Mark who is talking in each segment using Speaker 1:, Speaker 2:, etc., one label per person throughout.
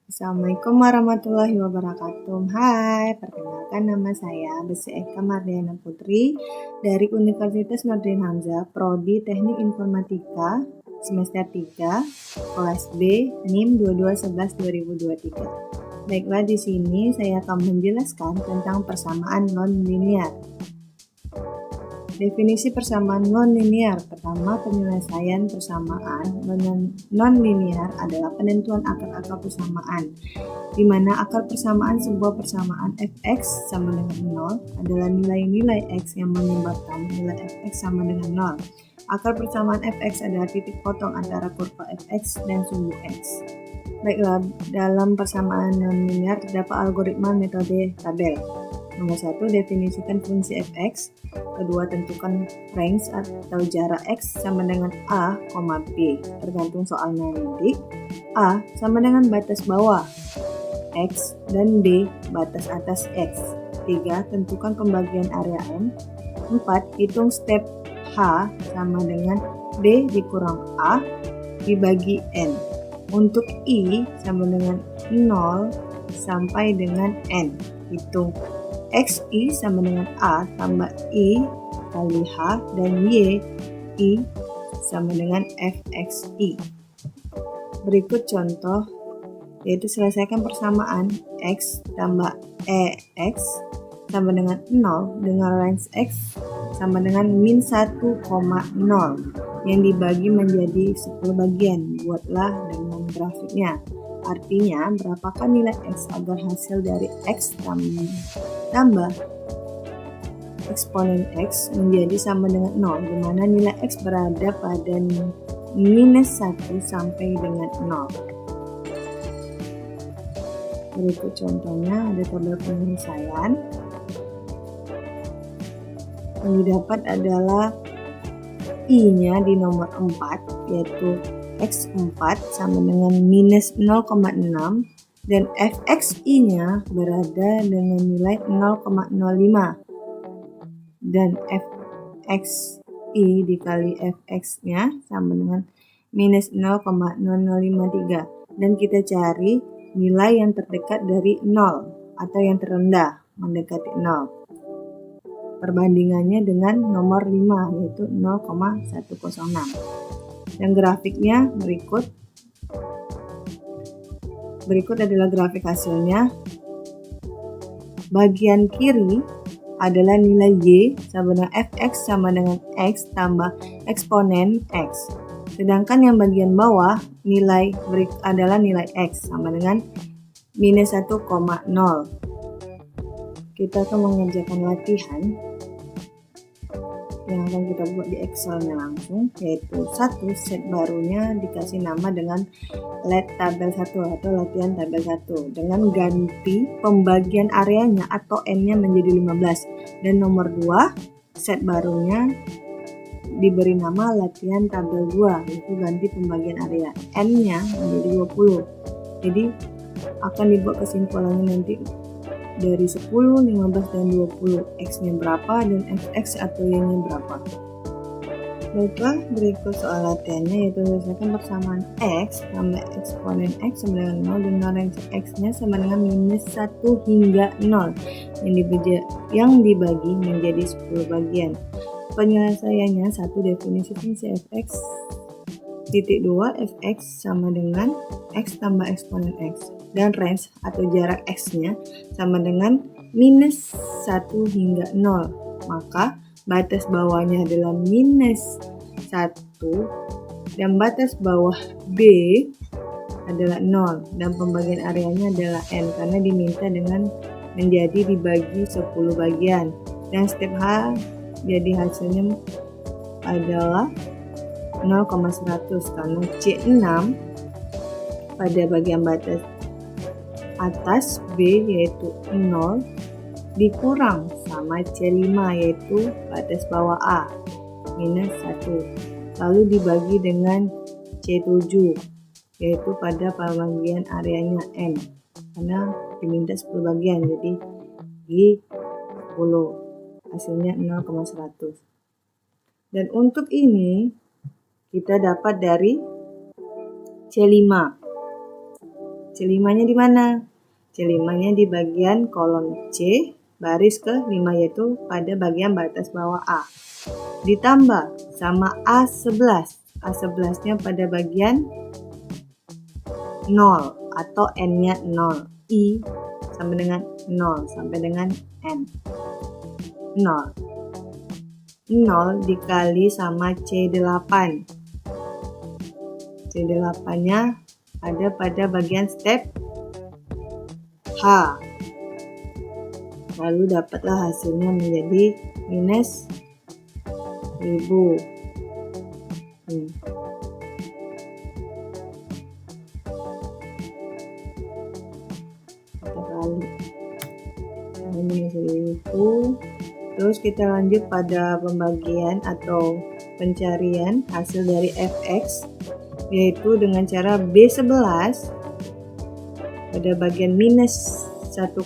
Speaker 1: Assalamualaikum warahmatullahi wabarakatuh. Hai, perkenalkan nama saya Besi Eka Mardiana Putri dari Universitas Nordin Hamzah, Prodi Teknik Informatika, semester 3, kelas B, NIM 2211-2023. Baiklah, di sini saya akan menjelaskan tentang persamaan non-linear. Definisi persamaan non-linear. Pertama, penyelesaian persamaan non-linear adalah penentuan akar-akar persamaan, di mana akar persamaan sebuah persamaan fx sama dengan 0 adalah nilai-nilai x yang menyebabkan nilai fx sama dengan 0. Akar persamaan fx adalah titik potong antara kurva fx dan sumbu x. Baiklah, dalam persamaan non-linear terdapat algoritma metode tabel. Nomor 1, definisikan fungsi fx. Kedua, tentukan range atau jarak x sama dengan a, b. Tergantung soalnya nanti. A sama dengan batas bawah x dan b batas atas x. 3, tentukan pembagian area M. 4, hitung step h sama dengan b dikurang a dibagi n. Untuk i sama dengan 0 sampai dengan n. Hitung xi sama dengan a tambah i kali h dan y i sama dengan fxi. Berikut contoh, yaitu selesaikan persamaan x tambah x sama dengan 0 dengan range x sama dengan min 1,0 yang dibagi menjadi 10 bagian. Buatlah dengan grafiknya. Artinya, berapakah nilai x agar hasil dari x tambah eksponen x menjadi sama dengan 0, di mana nilai x berada pada minus 1 sampai dengan 0. Berikut contohnya, ada tabel penyelesaian. Yang didapat adalah i-nya di nomor 4, yaitu x4 sama dengan minus 0,6 dan fxi-nya berada dengan nilai 0,05 dan fxi dikali fx-nya sama dengan minus 0,0053 dan kita cari nilai yang terdekat dari 0 atau yang terendah mendekati 0. Perbandingannya dengan nomor 5 yaitu 0,106. Dan grafiknya berikut adalah grafik hasilnya. Bagian kiri adalah nilai y sama dengan fx sama dengan x tambah eksponen x. Sedangkan yang bagian bawah adalah nilai x sama dengan minus 1,0. Kita akan mengerjakan latihan yang akan kita buat di Excelnya langsung, yaitu 1, set barunya dikasih nama dengan let tabel 1 atau latihan tabel 1 dengan ganti pembagian areanya atau n-nya menjadi 15, dan nomor 2 set barunya diberi nama latihan tabel 2, yaitu ganti pembagian area n-nya menjadi 20. Jadi akan dibuat kesimpulannya nanti dari 10, 15, dan 20. X-nya berapa dan fx atau y-nya berapa. Baiklah, berikut soal latihannya, yaitu selesaikan persamaan x tambah eksponen x sama dengan 0 dengan range x-nya sama dengan minus 1 hingga 0 yang dibagi menjadi 10 bagian. Penyelesaiannya: 1, definisi fungsi fx. 2, fx sama dengan x tambah eksponen x dan range atau jarak x-nya sama dengan minus 1 hingga 0. Maka batas bawahnya adalah minus 1 dan batas bawah b adalah 0 dan pembagian areanya adalah n karena diminta dengan menjadi dibagi 10 bagian, dan step h jadi hasilnya adalah 0,100 karena C6 pada bagian batas atas B yaitu 0 dikurang sama C5 yaitu batas bawah A minus 1 lalu dibagi dengan C7 yaitu pada pembagian areanya N karena diminta 10 bagian, jadi di 10 hasilnya 0,100. Dan untuk ini kita dapat dari C5. C5-nya di mana? C5-nya di bagian kolom C baris ke-5, yaitu pada bagian batas bawah A. Ditambah sama A11. A11-nya pada bagian 0 atau N-nya 0. I sama dengan 0 sampai dengan N. 0. 0 dikali sama C8. C8-nya ada pada bagian step H. Lalu dapatlah hasilnya menjadi minus 1000. Kita kali minus 1000. Terus kita lanjut pada pembagian atau pencarian hasil dari fx, yaitu dengan cara B11 pada bagian minus 1,000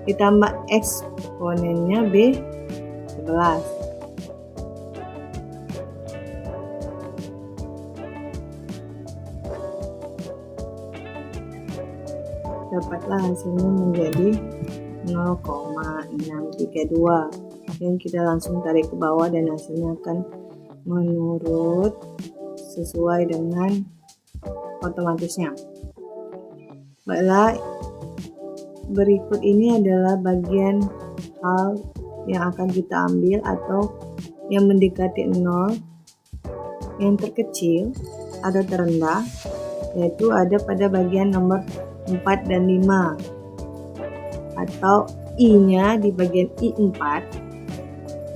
Speaker 1: ditambah eksponennya B11. Dapatlah hasilnya menjadi 0,632, dan kita langsung tarik ke bawah dan hasilnya akan menurut sesuai dengan otomatisnya. Baiklah, berikut ini adalah bagian hal yang akan kita ambil atau yang mendekati 0 yang terkecil atau terendah, yaitu ada pada bagian nomor 4 dan 5, atau I-nya di bagian I4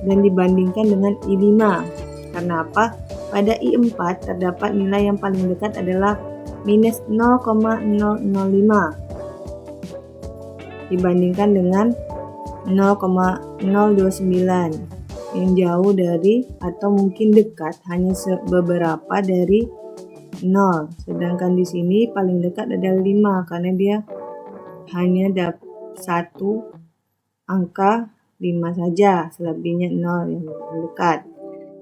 Speaker 1: dan dibandingkan dengan I5. Karena apa? Pada I4 terdapat nilai yang paling dekat adalah minus 0,005 dibandingkan dengan 0,029 yang jauh dari atau mungkin dekat hanya beberapa dari 0. Sedangkan di sini paling dekat adalah 5 karena dia hanya dapat satu angka 5 saja, selebihnya 0 yang dekat.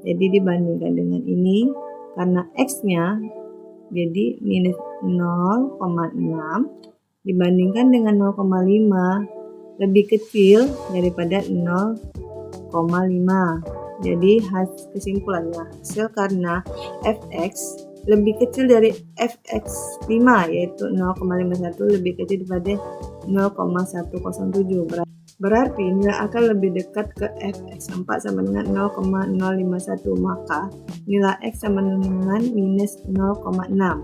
Speaker 1: Jadi dibandingkan dengan ini, karena X-nya jadi minus 0,6 dibandingkan dengan 0,5 lebih kecil daripada 0,5. Jadi kesimpulannya, hasil karena fx lebih kecil dari fx5, yaitu 0,51 lebih kecil daripada 0,107. Berarti nilai akan lebih dekat ke fx4 sama dengan 0,051, maka nilai x sama dengan minus 0,6.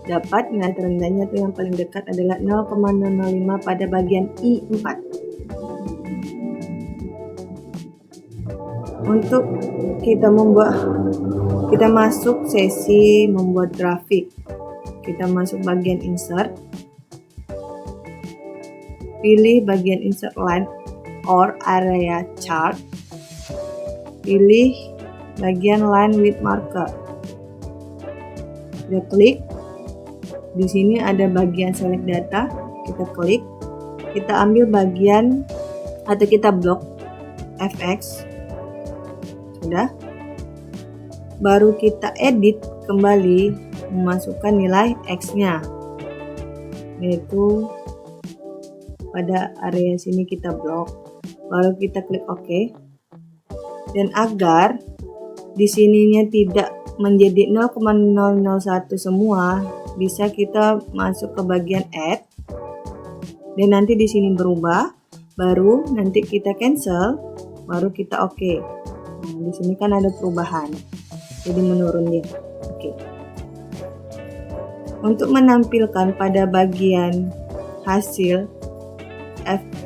Speaker 1: Dapat nilai terendahnya itu yang paling dekat adalah 0,005 pada bagian I4. Untuk kita masuk sesi membuat grafik. Kita masuk bagian insert. Pilih bagian insert line or area chart. Pilih bagian line with marker. Kita klik. Di sini ada bagian select data. Kita klik. Kita ambil bagian atau kita blok fx. Sudah. Baru kita edit kembali memasukkan nilai x-nya. Yaitu pada area sini kita blok, baru kita klik OK. Dan agar di sininya tidak menjadi 0,001 semua, bisa kita masuk ke bagian add. Dan nanti di sini berubah, baru nanti kita cancel, baru kita OK. Nah, di sini kan ada perubahan, jadi menurun dia. Oke. Untuk menampilkan pada bagian hasil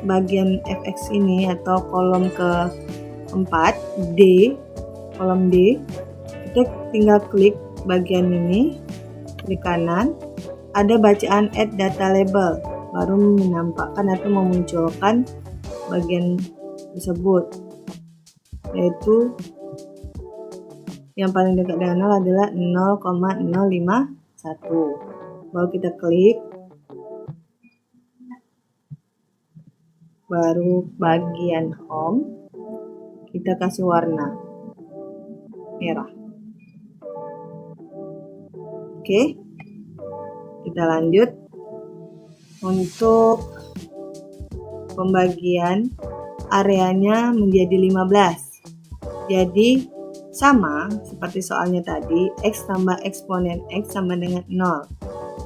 Speaker 1: bagian fx ini atau kolom keempat D, kolom D, kita tinggal klik bagian ini, klik kanan, ada bacaan add data label, baru menampakkan atau memunculkan bagian tersebut, yaitu yang paling dekat dengan 0 adalah 0,051. Baru kita klik, baru bagian home kita kasih warna merah. Oke. Kita lanjut untuk pembagian areanya menjadi 15. Jadi sama seperti soalnya tadi, X tambah eksponen X sama dengan 0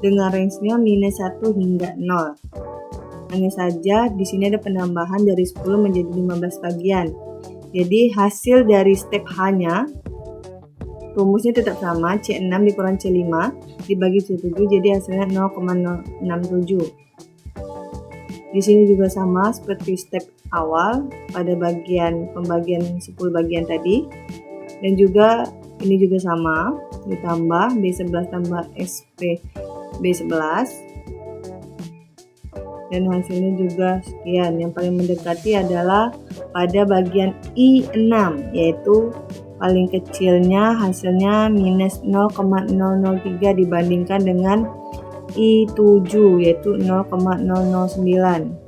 Speaker 1: dengan range-nya minus 1 hingga 0. Hanya saja di sini ada penambahan dari 10 menjadi 15 bagian. Jadi hasil dari step H-nya rumusnya tetap sama, C6 dikurang C5 dibagi C7, jadi hasilnya 0,067. Di sini juga sama seperti step awal pada pembagian 10 bagian tadi. Dan juga ini juga sama, ditambah B11 tambah SP B11. Dan hasilnya juga sekian. Yang paling mendekati adalah pada bagian I6, yaitu paling kecilnya hasilnya minus 0,003 dibandingkan dengan I7, yaitu 0,009.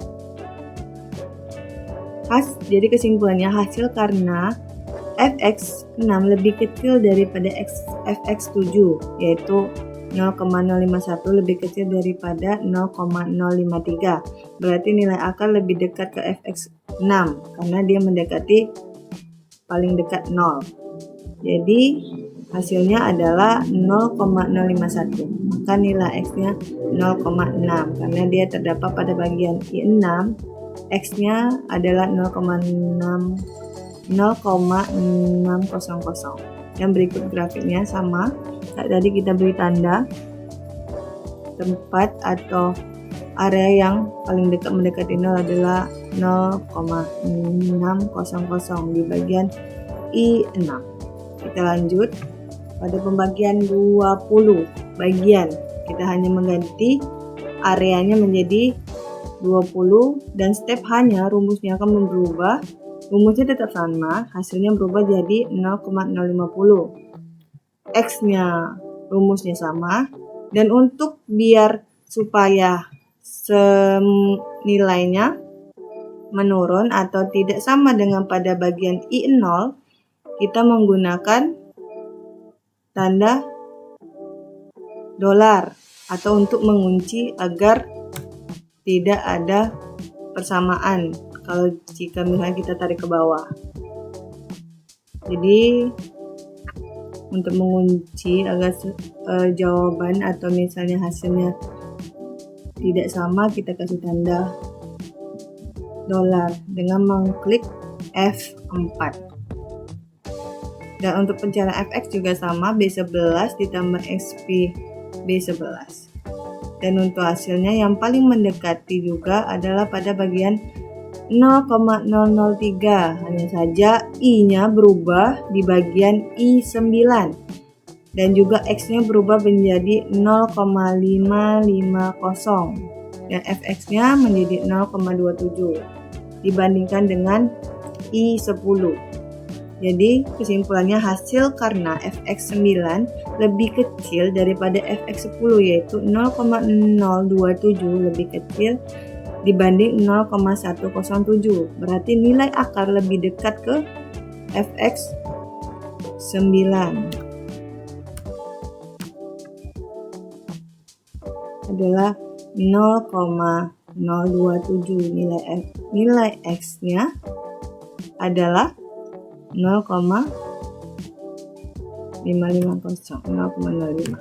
Speaker 1: Jadi kesimpulannya, hasil karena fx6 lebih kecil daripada fx7, yaitu 0,051 lebih kecil daripada 0,053. Berarti nilai akar lebih dekat ke fx6 karena dia mendekati paling dekat 0. Jadi hasilnya adalah 0,051. Maka nilai x-nya 0,6 karena dia terdapat pada bagian I6. X-nya adalah 0,600. Dan berikut grafiknya sama. Tadi kita beri tanda tempat atau area yang paling dekat mendekati 0 adalah 0,600 di bagian I6. Kita lanjut pada pembagian 20 bagian. Kita hanya mengganti areanya menjadi 20 dan step hanya rumusnya akan berubah. Rumusnya tetap sama, hasilnya berubah jadi 0,050. X-nya rumusnya sama, dan untuk biar supaya nilainya menurun atau tidak sama dengan pada bagian I0, kita menggunakan tanda dolar atau untuk mengunci agar tidak ada persamaan kalau jika misalnya kita tarik ke bawah. Jadi untuk mengunci agar jawaban atau misalnya hasilnya tidak sama, kita kasih tanda dolar dengan mengklik F4. Dan untuk pencarian fx juga sama, B11 ditambah SP B11. Dan untuk hasilnya yang paling mendekati juga adalah pada bagian 0,003. Hanya saja I-nya berubah di bagian I9 dan juga X-nya berubah menjadi 0,550 dan fx-nya menjadi 0,27 dibandingkan dengan I10. Jadi kesimpulannya, hasil karena fx9 lebih kecil daripada fx10, yaitu 0,027 lebih kecil dibanding 0,107. Berarti nilai akar lebih dekat ke fx9 adalah 0,027. Nilai x-nya adalah 0,550, 0,05.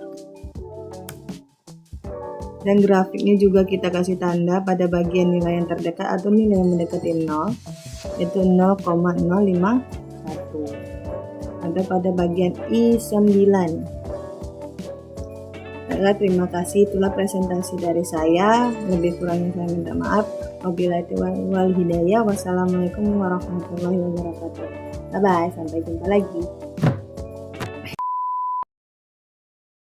Speaker 1: Dan grafiknya juga kita kasih tanda pada bagian nilai yang terdekat atau nilai yang mendekati 0, yaitu 0,051. Ada pada bagian I9. Terima kasih, itulah presentasi dari saya. Lebih kurangnya saya minta maaf. Wabillahi taufiq wal hidayah. Wassalamualaikum warahmatullahi wabarakatuh. Bye bye, sampai jumpa lagi.